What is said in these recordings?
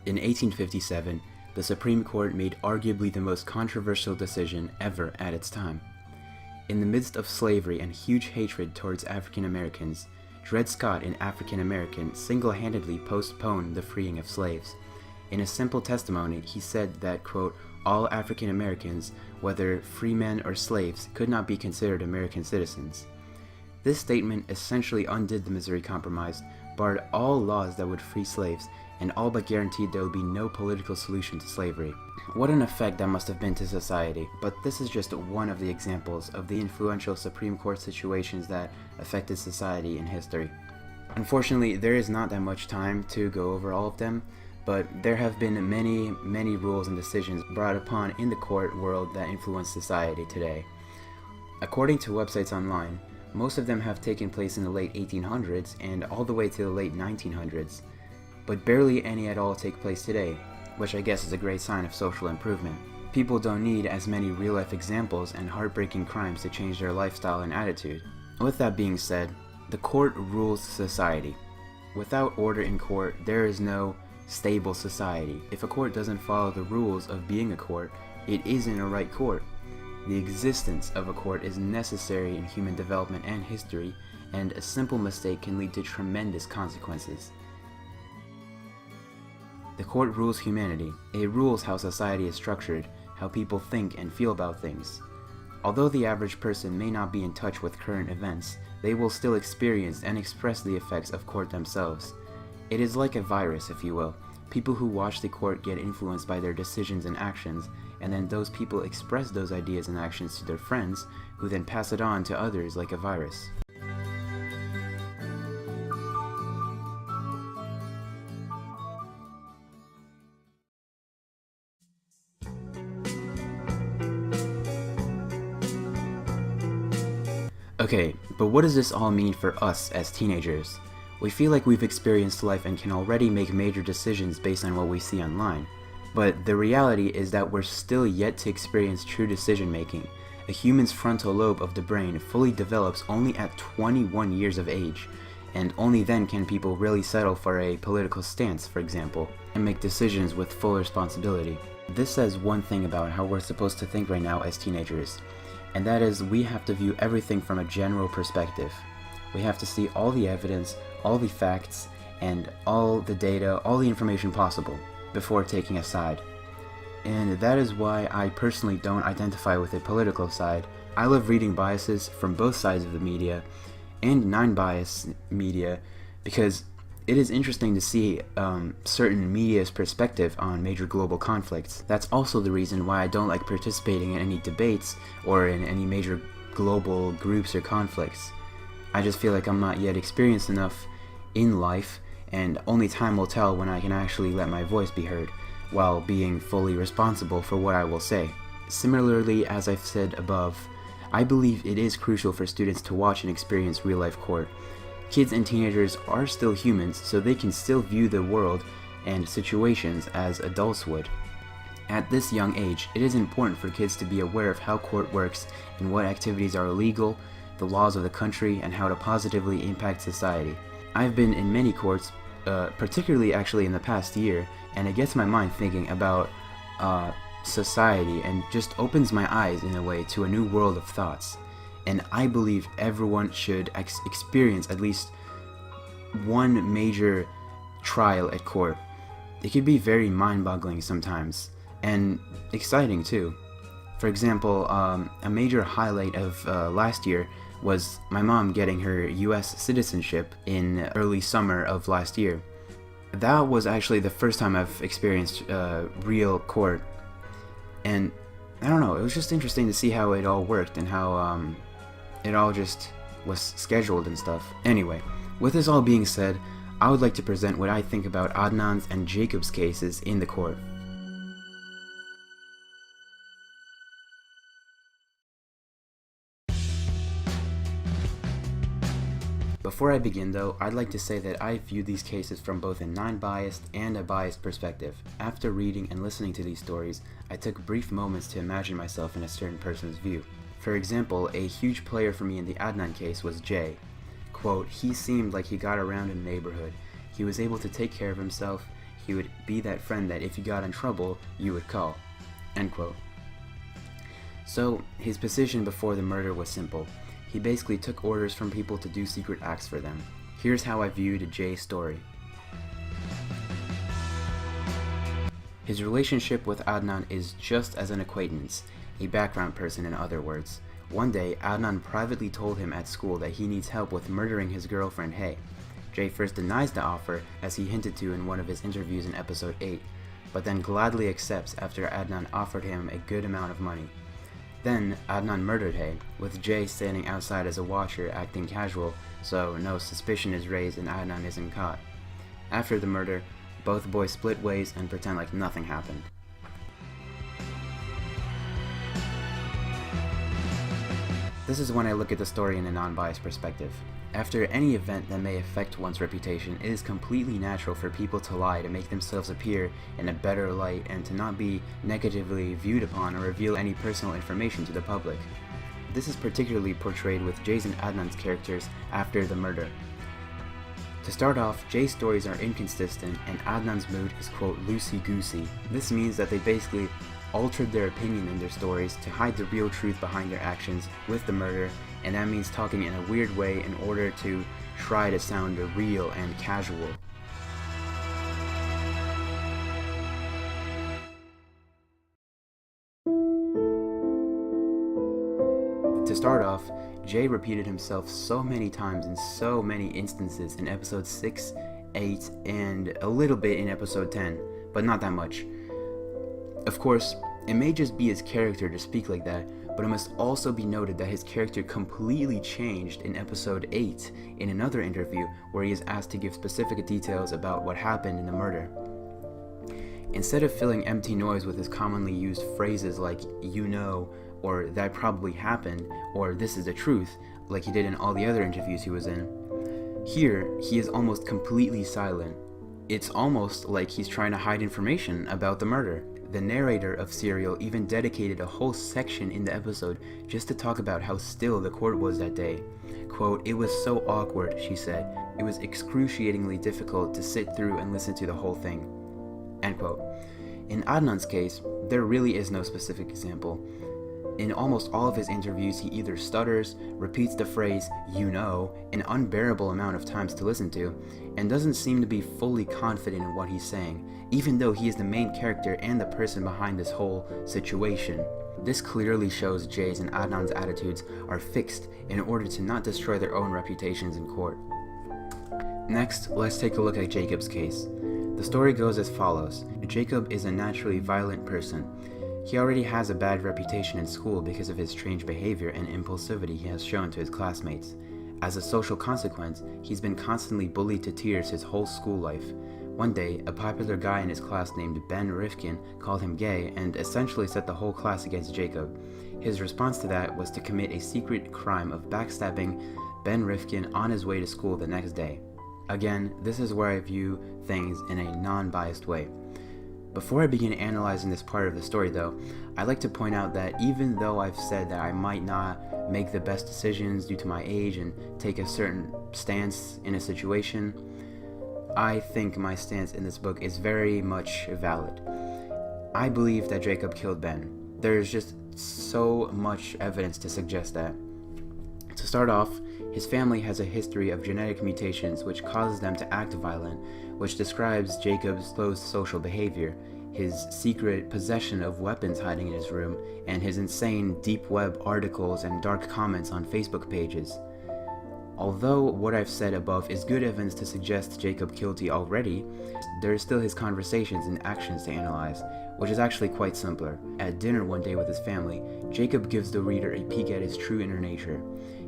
In 1857, the Supreme Court made arguably the most controversial decision ever at its time. In the midst of slavery and huge hatred towards African Americans, Dred Scott, an African American, single-handedly postponed the freeing of slaves. In a simple testimony, he said that, quote, all African Americans, whether freemen or slaves, could not be considered American citizens. This statement essentially undid the Missouri Compromise, barred all laws that would free slaves, and all but guaranteed there would be no political solution to slavery. What an effect that must have been to society, but this is just one of the examples of the influential Supreme Court situations that affected society in history. Unfortunately, there is not that much time to go over all of them, but there have been many rules and decisions brought upon in the court world that influence society today. According to websites online, most of them have taken place in the late 1800s and all the way to the late 1900s, but barely any at all take place today, which I guess is a great sign of social improvement. People don't need as many real-life examples and heartbreaking crimes to change their lifestyle and attitude. With that being said, the court rules society. Without order in court, there is no stable society. If a court doesn't follow the rules of being a court, it isn't a right court. The existence of a court is necessary in human development and history, and a simple mistake can lead to tremendous consequences. The court rules humanity. It rules how society is structured, how people think and feel about things. Although the average person may not be in touch with current events, they will still experience and express the effects of court themselves. It is like a virus, if you will. People who watch the court get influenced by their decisions and actions, and then those people express those ideas and actions to their friends, who then pass it on to others like a virus. Okay, but what does this all mean for us as teenagers? We feel like we've experienced life and can already make major decisions based on what we see online. But the reality is that we're still yet to experience true decision making. A human's frontal lobe of the brain fully develops only at 21 years of age, and only then can people really settle for a political stance, for example, and make decisions with full responsibility. This says one thing about how we're supposed to think right now as teenagers, and that is we have to view everything from a general perspective. We have to see all the evidence, all the facts, and all the data, all the information possible before taking a side. And that is why I personally don't identify with a political side. I love reading biases from both sides of the media and non-biased media because it is interesting to see certain media's perspective on major global conflicts. That's also the reason why I don't like participating in any debates or in any major global groups or conflicts. I just feel like I'm not yet experienced enough in life, and only time will tell when I can actually let my voice be heard, while being fully responsible for what I will say. Similarly, as I've said above, I believe it is crucial for students to watch and experience real-life court. Kids and teenagers are still humans, so they can still view the world and situations as adults would. At this young age, it is important for kids to be aware of how court works and what activities are illegal, the laws of the country, and how to positively impact society. I've been in many courts, particularly actually in the past year, and it gets my mind thinking about society and just opens my eyes in a way to a new world of thoughts. And I believe everyone should experience at least one major trial at court. It can be very mind-boggling sometimes, and exciting too. For example, a major highlight of last year was my mom getting her US citizenship in early summer of last year. That was actually the first time I've experienced real court, and I don't know, it was just interesting to see how it all worked and how it all just was scheduled and stuff. Anyway, with this all being said, I would like to present what I think about Adnan's and Jacob's cases in the court. Before I begin though, I'd like to say that I view these cases from both a non-biased and a biased perspective. After reading and listening to these stories, I took brief moments to imagine myself in a certain person's view. For example, a huge player for me in the Adnan case was Jay. Quote, he seemed like he got around in the neighborhood. He was able to take care of himself. he would be that friend that if you got in trouble, you would call." End quote. So, his position before the murder was simple. He basically took orders from people to do secret acts for them. Here's how I viewed Jay's story. His relationship with Adnan is just as an acquaintance, a background person in other words. One day, Adnan privately told him at school that he needs help with murdering his girlfriend Hay. Jay first denies the offer, as he hinted to in one of his interviews in episode 8, but then gladly accepts after Adnan offered him a good amount of money. Then, Adnan murdered Hay, with Jay standing outside as a watcher acting casual, so no suspicion is raised and Adnan isn't caught. After the murder, both boys split ways and pretend like nothing happened. This is when I look at the story in a non-biased perspective. After any event that may affect one's reputation, it is completely natural for people to lie to make themselves appear in a better light and to not be negatively viewed upon or reveal any personal information to the public. This is particularly portrayed with Jay's and Adnan's characters after the murder. To start off, Jay's stories are inconsistent and Adnan's mood is quote loosey-goosey. This means that they basically altered their opinion in their stories to hide the real truth behind their actions with the murder, and that means talking in a weird way in order to try to sound real and casual. To start off, Jay repeated himself so many times in so many instances in episode 6, 8, and a little bit in episode 10, but not that much. Of course, it may just be his character to speak like that, but it must also be noted that his character completely changed in episode 8 in another interview where he is asked to give specific details about what happened in the murder. Instead of filling empty noise with his commonly used phrases like "you know," or "that probably happened," or "this is the truth," like he did in all the other interviews he was in, here he is almost completely silent. It's almost like he's trying to hide information about the murder. The narrator of Serial even dedicated a whole section in the episode just to talk about how still the court was that day. Quote, "It was so awkward," she said. "It was excruciatingly difficult to sit through and listen to the whole thing." End quote. In Adnan's case, there really is no specific example. In almost all of his interviews, he either stutters, repeats the phrase "you know" an unbearable amount of times to listen to, and doesn't seem to be fully confident in what he's saying, even though he is the main character and the person behind this whole situation. This clearly shows Jay's and Adnan's attitudes are fixed in order to not destroy their own reputations in court. Next, let's take a look at Jacob's case. The story goes as follows. Jacob is a naturally violent person. He already has a bad reputation in school because of his strange behavior and impulsivity he has shown to his classmates. As a social consequence, he's been constantly bullied to tears his whole school life. One day, a popular guy in his class named Ben Rifkin called him gay and essentially set the whole class against Jacob. His response to that was to commit a secret crime of backstabbing Ben Rifkin on his way to school the next day. Again, this is where I view things in a non-biased way. Before I begin analyzing this part of the story though, I'd like to point out that even though I've said that I might not make the best decisions due to my age and take a certain stance in a situation, I think my stance in this book is very much valid. I believe that Jacob killed Ben. There's just so much evidence to suggest that. To start off, his family has a history of genetic mutations which causes them to act violent, which describes Jacob's closed social behavior, his secret possession of weapons hiding in his room, and his insane deep web articles and dark comments on Facebook pages. Although what I've said above is good evidence to suggest Jacob guilty already, there is still his conversations and actions to analyze, which is actually quite simpler. At dinner one day with his family, Jacob gives the reader a peek at his true inner nature.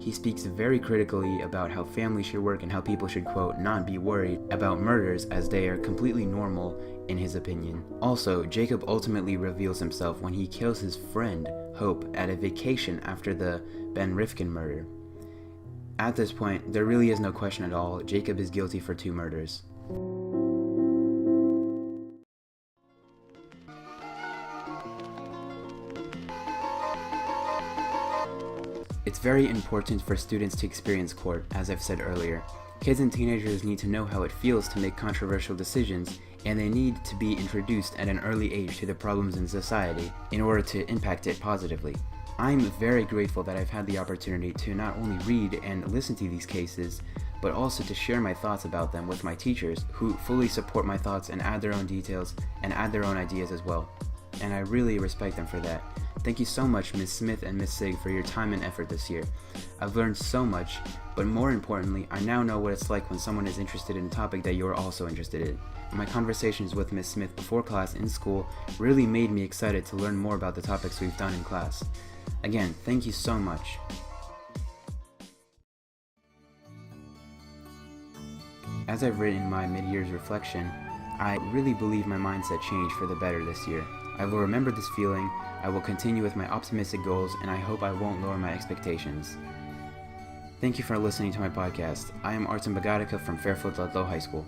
He speaks very critically about how family should work and how people should, quote, not be worried about murders as they are completely normal in his opinion. Also, Jacob ultimately reveals himself when he kills his friend, Hope, at a vacation after the Ben Rifkin murder. At this point, there really is no question at all, Jacob is guilty for 2 murders. It's very important for students to experience court, as I've said earlier. Kids and teenagers need to know how it feels to make controversial decisions and they need to be introduced at an early age to the problems in society in order to impact it positively. I'm very grateful that I've had the opportunity to not only read and listen to these cases, but also to share my thoughts about them with my teachers, who fully support my thoughts and add their own details and add their own ideas as well. And I really respect them for that. Thank you so much, Ms. Smith and Ms. Sig, for your time and effort this year. I've learned so much, but more importantly, I now know what it's like when someone is interested in a topic that you're also interested in. My conversations with Ms. Smith before class in school really made me excited to learn more about the topics we've done in class. Again, thank you so much. As I've written my mid-year's reflection, I really believe my mindset changed for the better this year. I will remember this feeling, I will continue with my optimistic goals, and I hope I won't lower my expectations. Thank you for listening to my podcast. I am Artem Bagadika from Fairfield Ludlow High School.